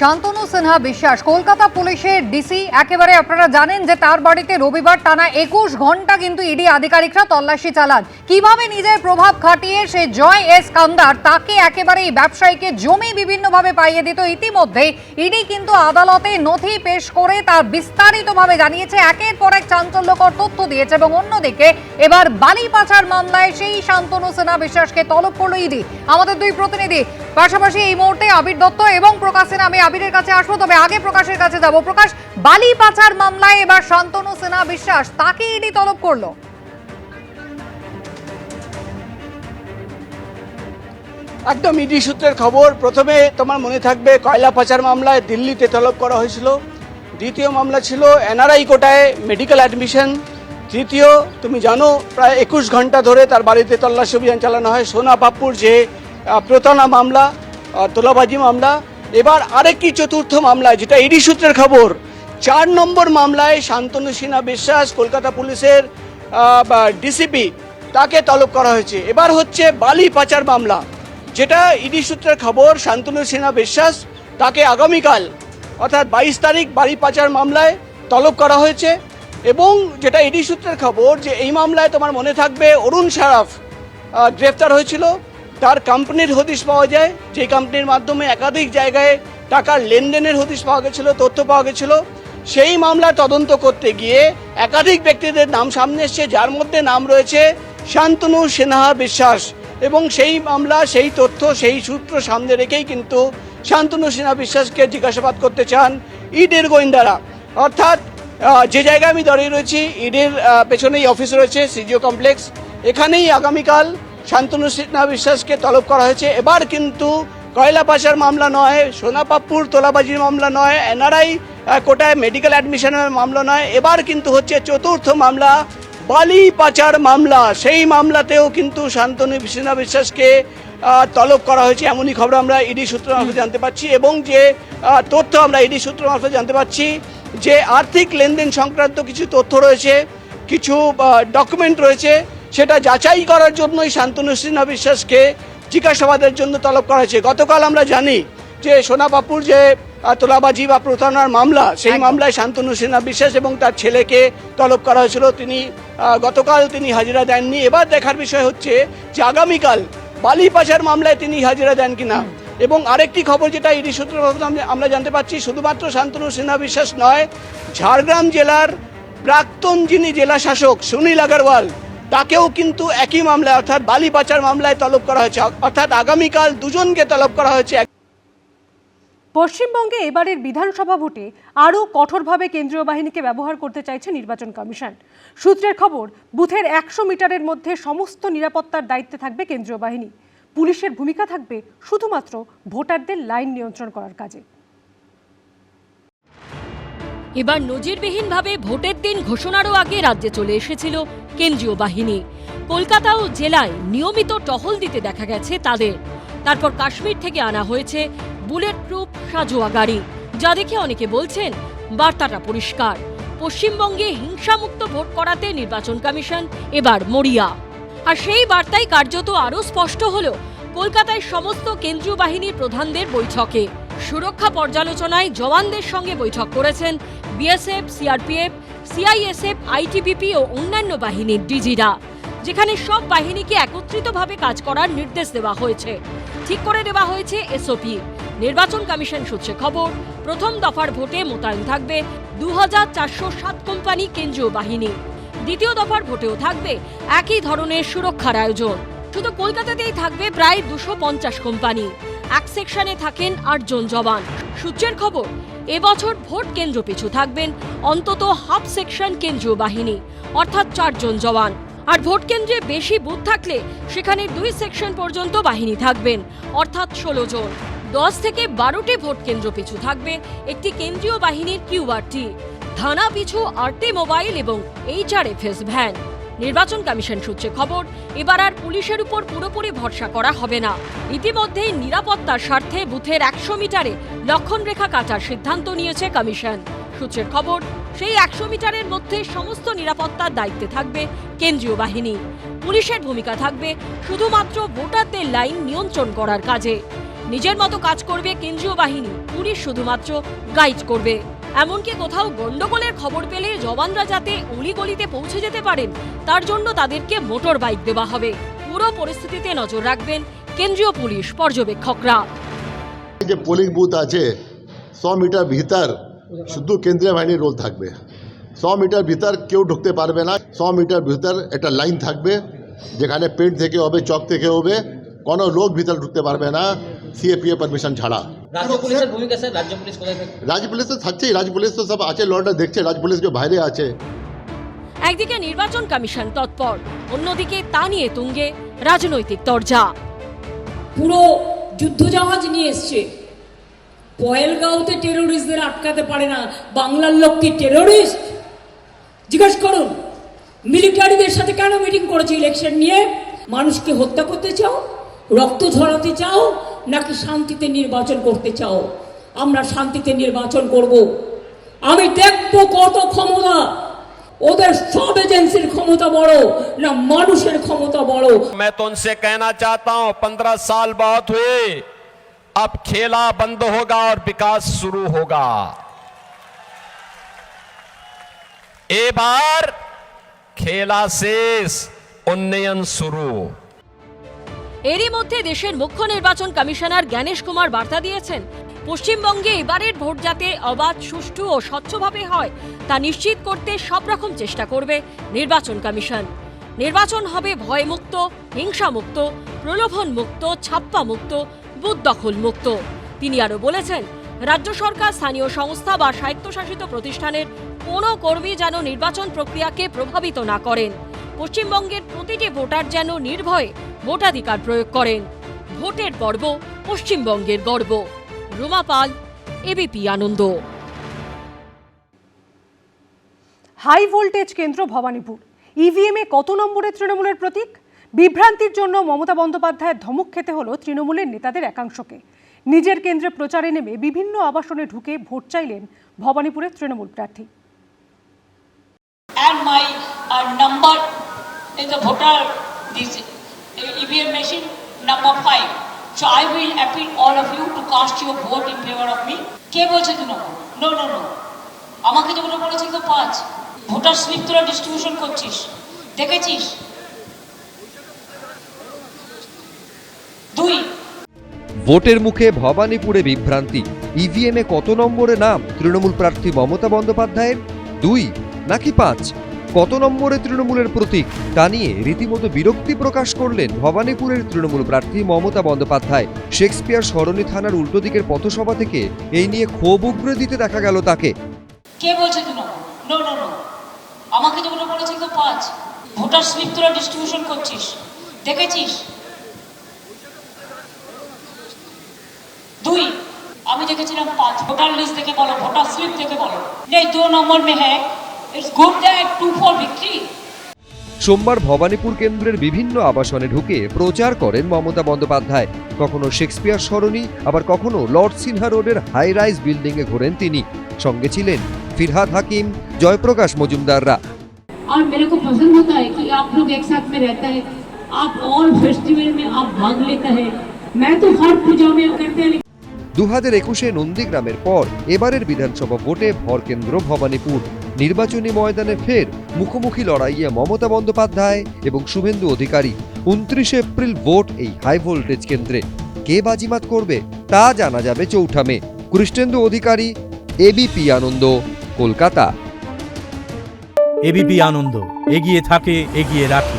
শান্তনু সিনহা বিশ্বাস কলকাতা পুলিশের ডিসি। একেবারে আপনারা জানেন যে তার বাড়িতে রবিবার টানা 21 ঘন্টা কিন্তু ইডি আধিকারিকরা তল্লাশি চালান। কিভাবে নিজের প্রভাব খাটিয়ে সে জয় এস কান্দার তাকে একেবারে এই ব্যবসায়ীকে জমি বিভিন্নভাবে পাইয়ে দিত। ইতিমধ্যে ইডি কিন্তু আদালতে নথি পেশ করে তার বিস্তারিতভাবে জানিয়েছে, একের পর এক চাঞ্চল্যকর তথ্য দিয়েছে। এবং অন্যদিকে এবার বালি পাচার মামলায় সেই শান্তনু সিনহা বিশ্বাসকে তলব করলো ইডি। আমাদের দুই প্রতিনিধি পাশাপাশি এই মুহূর্তে আবির দত্ত এবং প্রকাশ সিনহা, আমি আবিরের কাছে আসবো, তবে আগে প্রকাশের কাছে যাব। প্রকাশ, বালি পাচার মামলায় এবার শান্তনু সিনহা বিশ্বাস তাকে ইডি তলব করলো। একদম ইডি সূত্রের খবর। প্রথমে তোমার মনে থাকবে কয়লা পাচার মামলায় দিল্লিতে তলব করা হয়েছিল। দ্বিতীয় মামলা ছিল এনআরআই কোটায় মেডিকেল অ্যাডমিশন। তৃতীয় তুমি জানো প্রায় 21 ঘন্টা ধরে তার বাড়িতে তল্লাশি অভিযান চালানো হয়। সোনা পাপ্পুর যে প্রতারণা মামলা, তোলাবাজি মামলা। এবার আরেকটি চতুর্থ মামলায়, যেটা ইডি সূত্রের খবর, 4 নম্বর মামলায় শান্তনু সিনহা বিশ্বাস কলকাতা পুলিশের ডিসিপি তাকে তলব করা হয়েছে। এবার হচ্ছে বালি পাচার মামলা, যেটা ইডি সূত্রের খবর শান্তনু সিনহা বিশ্বাস তাকে আগামীকাল অর্থাৎ 22 তারিখ বালি পাচার মামলায় তলব করা হয়েছে। এবং যেটা ইডি সূত্রের খবর যে এই মামলায় তোমার মনে থাকবে অরুণ সারাফ গ্রেফতার হয়েছিল। তার কোম্পানির হদিশ পাওয়া যায়, যে কোম্পানির মাধ্যমে একাধিক জায়গায় টাকার লেনদেনের হদিশ পাওয়া গেছিল, তথ্য পাওয়া গেছিল। সেই মামলা তদন্ত করতে গিয়ে একাধিক ব্যক্তিদের নাম সামনে এসছে, যার মধ্যে নাম রয়েছে শান্তনু সিনহা বিশ্বাস। এবং সেই মামলা, সেই তথ্য, সেই সূত্র সামনে রেখেই কিন্তু শান্তনু সিনহা বিশ্বাসকে জিজ্ঞাসাবাদ করতে চান ইডির গোয়েন্দারা। অর্থাৎ যে জায়গায় আমি দাঁড়িয়ে রয়েছি, ইডির পেছনেই অফিস রয়েছে, সিজিও কমপ্লেক্স। এখানেই আগামীকাল শান্তনু সিনহা বিশ্বাসকে তলব করা হয়েছে। এবার কিন্তু কয়লা পাচার মামলা নয়, সোনা পাপ্পুর তোলাবাজির মামলা নয়, এনআরআই কোটায় মেডিকেল অ্যাডমিশনের মামলা নয়, এবার কিন্তু হচ্ছে চতুর্থ মামলা বালি পাচার মামলা। সেই মামলাতেও কিন্তু শান্তনু সিনহা বিশ্বাসকে তলব করা হয়েছে, এমনই খবর আমরা ইডি সূত্র মারফত জানতে পারছি। এবং যে তথ্য আমরা ইডি সূত্র মারফত জানতে পারছি যে আর্থিক লেনদেন সংক্রান্ত কিছু তথ্য রয়েছে, কিছু ডকুমেন্ট রয়েছে, সেটা যাচাই করার জন্যই শান্তনু সিনহা বিশ্বাসকে জিজ্ঞাসাবাদের জন্য তলব করা হয়েছে। গতকাল আমরা জানি যে সোনা পাপ্পুর যে তোলাবাজি বা প্রতারণার মামলা, সেই মামলায় শান্তনু সিনহা বিশ্বাস এবং তার ছেলেকে তলব করা হয়েছিল। গতকাল তিনি হাজিরা দেননি। এবার দেখার বিষয় হচ্ছে যে আগামীকাল বালি পাচার মামলায় তিনি হাজিরা দেন কিনা। এবং আরেকটি খবর যেটা ইডি সূত্রে আমরা জানতে পারছি, শুধুমাত্র শান্তনু সিনহা বিশ্বাস নয়, ঝাড়গ্রাম জেলার প্রাক্তন যিনি জেলা শাসক সুনীল আগরওয়াল, তাকেও কিন্তু একই মামলায় অর্থাৎ বালি পাচার মামলায় তলব করা হয়েছে। অর্থাৎ আগামীকাল দুজনকে তলব করা হয়েছে। পশ্চিমবঙ্গে এবারের বিধানসভা ভোটে আরও কঠোরভাবে কেন্দ্রীয় বাহিনীকে ব্যবহার করতে চাইছে নির্বাচন কমিশন। সূত্রের খবর, বুথের 100 মিটারের মধ্যে সমস্ত নিরাপত্তার দায়িত্বে থাকবে কেন্দ্রীয় বাহিনী। পুলিশের ভূমিকা থাকবে শুধুমাত্র ভোটারদের লাইন নিয়ন্ত্রণ করার কাজে। এবার নজিরবিহীনভাবে ভোটের দিন ঘোষণারও আগে রাজ্যে চলে এসেছিল কেন্দ্রীয় বাহিনী। কলকাতা ও জেলায় নিয়মিত টহল দিতে দেখা গেছে তাদের। তারপর কাশ্মীর থেকে আনা হয়েছে বুলেট প্রুফ সাজোয়া গাড়ি, যা দেখে অনেকে বলছেন বার্তাটা পরিষ্কার। পশ্চিমবঙ্গে হিংসামুক্ত ভোট করাতে নির্বাচন কমিশন এবার মরিয়া। আর সেই বার্তাই কার্যত আরও স্পষ্ট হল কলকাতায় সমস্ত কেন্দ্রীয় বাহিনীর প্রধানদের বৈঠকে। সুরক্ষা পর্যালোচনায় জওয়ানদের সঙ্গে বৈঠক করেছেন বিএসএফ, সিআরপিএফ, সিআইএসএফ, আইটিবিপি ও অন্যান্য বাহিনীর ডিজিরা, যেখানে সব বাহিনীকে একত্রিতভাবে কাজ করার নির্দেশ দেওয়া হয়েছে। ঠিক করে দেওয়া হয়েছে এসওপি। নির্বাচন কমিশন সূত্রে খবর, প্রথম দফার ভোটে মোতায়েন থাকবে 2407 কোম্পানি কেন্দ্রীয় বাহিনী। দ্বিতীয় দফার ভোটেও থাকবে একই ধরনের সুরক্ষার আয়োজন। শুধু কলকাতাতেই থাকবে প্রায় 250 কোম্পানি। এক সেকশনে থাকেন 8 জন জওয়ান। সূত্রের খবর, এবছর ভোট কেন্দ্র পিছু থাকবেন অন্তত হাফ সেকশন কেন্দ্রীয় বাহিনী, অর্থাৎ 4 জন জওয়ান। আর ভোট কেন্দ্রে বেশি বুথ থাকলে সেখানে 2 সেকশন পর্যন্ত বাহিনী থাকবেন, অর্থাৎ 16 জন। 10 থেকে 12টি ভোট কেন্দ্র পিছু থাকবে একটি কেন্দ্রীয় বাহিনীর কিউআরটি, থানা পিছু 8টি মোবাইল এবং এইচআরএফএস ভ্যান। নির্বাচন কমিশন সূত্রে খবর, এবার আর পুলিশের উপর পুরোপুরি ভরসা করা হবে না। ইতিমধ্যেই নিরাপত্তার স্বার্থে বুথের 100 মিটারে লক্ষণরেখা কাটার সিদ্ধান্ত নিয়েছে কমিশন। সূত্রের খবর, সেই 100 মিটারের মধ্যে সমস্ত নিরাপত্তার দায়িত্বে থাকবে কেন্দ্রীয় বাহিনী। পুলিশের ভূমিকা থাকবে শুধুমাত্র ভোটারদের লাইন নিয়ন্ত্রণ করার কাজে। নিজের মতো কাজ করবে কেন্দ্রীয় বাহিনী, পুলিশ শুধুমাত্র গাইড করবে। এমনকি কোথাও গন্ডগোলের খবর পেলে জওয়ানরা যাতে অলিগলিতে পৌঁছে যেতে পারেন তার জন্য তাদেরকে মোটর বাইক দেওয়া হবে। পুরো পরিস্থিতিতে নজর রাখবেন কেন্দ্রীয় পুলিশ পর্যবেক্ষকরা। যে পোলিং বুথ আছে 100 মিটার ভিতর শুধু কেন্দ্রীয় বাহিনীর রোল থাকবে। 100 মিটার ভিতর কেউ ঢুকতে পারবে না। 100 মিটার ভিতর একটা লাইন থাকবে যেখানে পেন্ট থেকে হবে, চক থেকে হবে, কোনো লোক ভিতর ঢুকতে পারবে না সিএপিএ পারমিশন ছাড়া। রাজ্য পুলিশের ভূমিকা স্যার, রাজ্য পুলিশ কোথায় থাকে? রাজ্য পুলিশ তো থাকছেই, রাজ্য পুলিশ তো সব আছে, লড়টা দেখছে, রাজ্য পুলিশ যে বাইরে আছে। একদিকে নির্বাচন কমিশন তৎপর, অন্যদিকে তা নিয়ে তুঙ্গে রাজনৈতিক তরজা। পুরো যুদ্ধজাহাজ নিয়ে এসছে। পয়েলগাঁওতে টেরোরিস্টদের আটকাতে পারে না বাংলার লোক কি টেরোরিস্ট? জিজ্ঞেস করুন মিলিটারিদের সাথে কেন মিটিং করেছে ইলেকশন নিয়ে? মানুষকে হত্যা করতে চাও, রক্ত ঝরাতে চাও, নাকি শান্তিতে নির্বাচন করতে চাও? আমরা শান্তিতে নির্বাচন করব। আমি দেখবো কত ক্ষমতা, ওদের সব এজেন্সির ক্ষমতা বড় না মানুষের ক্ষমতা বড়। मैं तो उनसे कहना चाहता हूं 15 साल बहुत हुए, अब खेला बंद होगा और विकास शुरू होगा। ए बार खेला शेष, उन्नयन शुरू। এরই মধ্যে দেশের মুখ্য নির্বাচন কমিশনার জ্ঞানেশ কুমার বার্তা দিয়েছেন, পশ্চিমবঙ্গে এবারের ভোট যাতে অবাধ, সুষ্ঠু ও স্বচ্ছভাবে হয় তা নিশ্চিত করতে সব রকম চেষ্টা করবে নির্বাচন কমিশন। নির্বাচন হবে ভয়মুক্ত, হিংসামুক্ত, প্রলোভনমুক্ত, ছাপ্পামুক্ত, বুথ দখল মুক্ত। তিনি আরও বলেছেন, রাজ্য সরকার, স্থানীয় সংস্থা বা স্বায়ত্তশাসিত প্রতিষ্ঠানের কোনো কর্মী যেন নির্বাচন প্রক্রিয়াকে প্রভাবিত না করেন। পশ্চিমবঙ্গের প্রতিটি ভোটার যেন নির্ভয়ে ভোটাধিকার প্রয়োগ করেন। ভোটের পর্ব পশ্চিমবঙ্গের গর্ব। রুমা পাল, এবিপি আনন্দ। হাই ভোল্টেজ কেন্দ্র ভবানীপুর, ইভিএমে কত নম্বরের তৃণমূলের প্রতীক? বিভ্রান্তির জন্য মমতা বন্দ্যোপাধ্যায়ের ধমক খেতে হলো তৃণমূলের নেতাদের একাংশকে। নিজের কেন্দ্রে প্রচারে নেমে বিভিন্ন আবাসনে ঢুকে ভোট চাইলেন ভবানীপুরের তৃণমূল প্রার্থী। And my number in the voter this EVM machine number 5. So I will appeal all of you to cast your vote in favor of me. কে বলছে 2 নম্বর? নো নো নো, আমাকে যেগুলো বলেছিল তো 5। ভোটার স্লিপ তোরা distribution করছিস, দেখেছিস? 2 ভোটের মুখে ভবানীপুরে বিভ্রান্তি। ইভিএমে কত নম্বরে নাম তৃণমূল প্রার্থী মমতা বন্দ্যোপাধ্যায়ের? 2 নাকি 5? কত নম্বরে তৃণমূলের প্রতীক তা নিয়ে রীতিমতো বিরক্তি প্রকাশ করলেন ভবানীপুরের তৃণমূল প্রার্থী মমতা বন্দ্যোপাধ্যায়। শেক্সপিয়ার সরণি থানার উল্টো দিকের পথসভা থেকে এই নিয়ে ক্ষোভ উগরে দিতে দেখা গেল তাকে। কে বলছে 2 নম্বর? নো নো নো, আমাকে যেগুলো বলেছিল তো 5। ভোটার স্লিপ তোরা ডিস্ট্রিবিউশন করছিস, দেখেছিস? 2 আমি দেখেছিলাম 5। ভোটার লিস্ট দেখে বলো, ভোটার স্লিপ দেখে বলো। নেই 2 নম্বর মে হ্যাঁ, it's good that 2 for victory. সোমবার ভবানীপুর কেন্দ্রের বিভিন্ন আবাসনে ঢুকে প্রচার করেন মমতা বন্দ্যোপাধ্যায়। কখনো শেক্সপিয়ার সরণি, আবার কখনো লর্ড সিনহা রোডের হাই রাইজ বিল্ডিংয়ে ঘোরেন তিনি। সঙ্গে ছিলেন ফিরহাদ হাকিম, জয়প্রকাশ মজুমদাররা। और मेरे को पसंद होता है कि आप लोग एक साथ में रहते हैं, आप ऑल फेस्टिवल में आप भाग लेते हैं। मैं तो हर पूजा में करते हैं। 2021-এ নন্দীগ্রামের পর এবারের বিধানসভা ভোটে ভরকেন্দ্র ভবানীপুর। নির্বাচনী ময়দানে ফের মুখোমুখি লড়াইয়ে মমতা বন্দ্যোপাধ্যায় এবং শুভেন্দু অধিকারী। 29 এপ্রিল ভোট এই হাই ভোল্টেজ কেন্দ্রে। কে বাজিমাত করবে তা জানা যাবে 4 মে। কৃষ্ণেন্দু অধিকারী, এবিপি আনন্দ, কলকাতা। এবিপি আনন্দ, এগিয়ে থাকে, এগিয়ে রাখে।